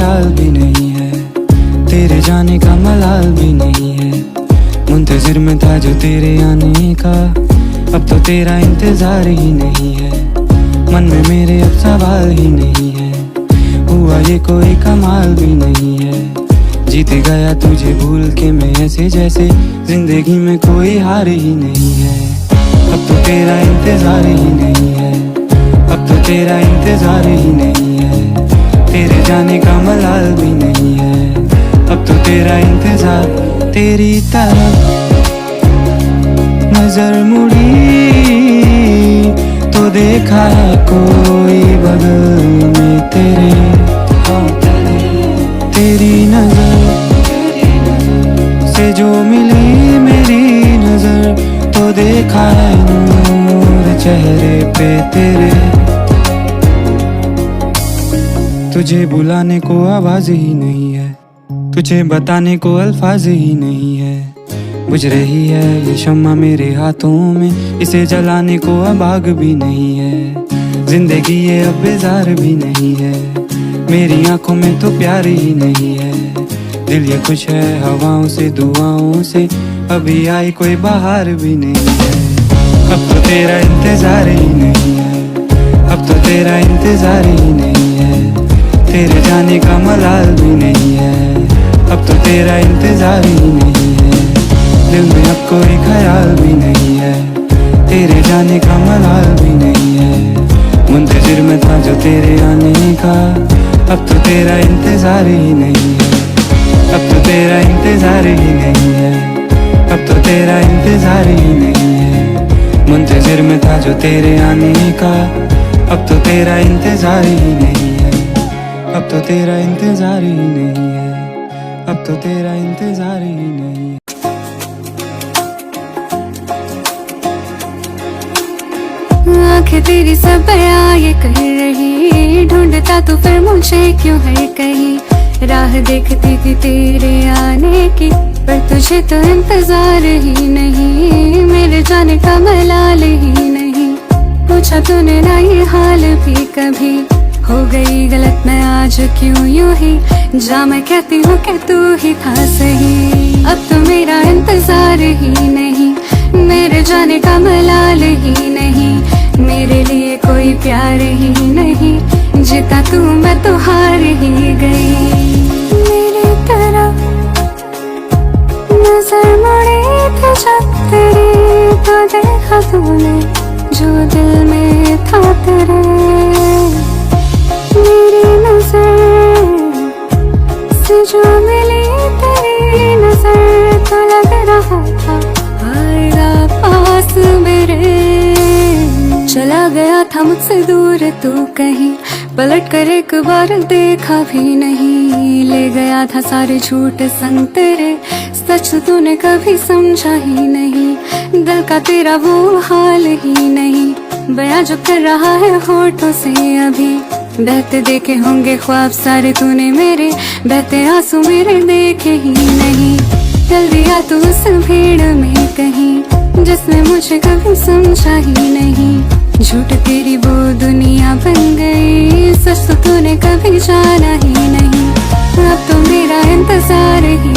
ख्याल भी नहीं है, तेरे जाने का मलाल भी नहीं है। मुंतजिर में था जो तेरे आने का, अब तो तेरा इंतजार ही नहीं है। मन में मेरे अब सवाल ही नहीं है, हुआ ये कोई कमाल भी नहीं है। जीत गया तुझे भूल के मैं ऐसे जैसे जिंदगी में कोई हार ही नहीं है। अब तो तेरा इंतजार ही नहीं है, अब तो तेरा इंतजार ही नहीं है। तेरे जाने का मलाल भी नहीं है, अब तो तेरा इंतजार। तेरी तरफ नजर मुड़ी तो देखा है कोई बगल में तेरे। तेरी नजर से जो मिली मेरी नजर, तो देखा है नूर चेहरे पे तेरे। तुझे बुलाने को आवाज ही नहीं है, तुझे बताने को अल्फाज ही नहीं है। बुझ रही है ये शम्मा मेरे हाथों में, इसे जलाने को अब आग भी नहीं है। जिंदगी ये अब बेजार भी नहीं है, मेरी आंखों में तो प्यार ही नहीं है। दिल ये खुश है हवाओं से दुआओं से, अभी आई कोई बहार भी नहीं है। अब तो तेरा इंतजार ही नहीं है, अब तो तेरा इंतजार ही नहीं है। तेरे जाने का मलाल भी नहीं है, अब तो तेरा इंतजार ही नहीं है। दिल में अब कोई ख्याल भी नहीं है, तेरे जाने का मलाल भी नहीं है। मुंतजिर में था जो तेरे आने का, अब तो तेरा इंतजार ही नहीं है, अब तो तेरा इंतजार ही नहीं है, अब तो तेरा इंतजार ही नहीं है। मुंतजिर में था जो तेरे आने का, अब तो तेरा इंतजार ही नहीं है, अब तो तेरा इंतजार ही नहीं है, अब तो तेरा इंतजार ही नहीं है। आंखें तेरी सब बयां ये कर रही, ढूंढता तो फिर मुझे क्यों है कहीं। राह देखती थी तेरे आने की, पर तुझे तो इंतजार ही नहीं। मेरे जाने का मलाल ही नहीं, पूछा तूने ना ये हाल भी कभी। हो गई गलत मैं आज क्यों यूं ही, जा मैं कहती हूँ कि तू ही था सही। अब तो मेरा इंतजार ही नहीं, मेरे जाने का मलाल ही नहीं। मेरे लिए कोई प्यार ही नहीं, जीता तू मैं तो हार ही गई। मेरी तरफ नजर मुड़ी थी जब तेरी, तो देखा तूने जो दिल में था तेरे। मेरी नजर से जो मिली तेरी नजर, तो लग रहा था आएगा पास मेरे। चला गया था मुझसे दूर तू कहीं, पलट कर एक बार देखा भी नहीं। ले गया था सारे झूठ संग तेरे, सच तूने कभी समझा ही नहीं। दिल का तेरा वो हाल ही नहीं, बयां जो कर रहा है होठों से अभी। बहते देखे होंगे ख्वाब सारे तूने मेरे, बहते आंसू मेरे देखे ही नहीं। चल दिया तू उस भीड़ में कहीं, जिसने मुझे कभी समझा ही नहीं। झूठ तेरी वो दुनिया बन गई, सच तो तूने कभी जाना ही नहीं। अब तो मेरा इंतजार ही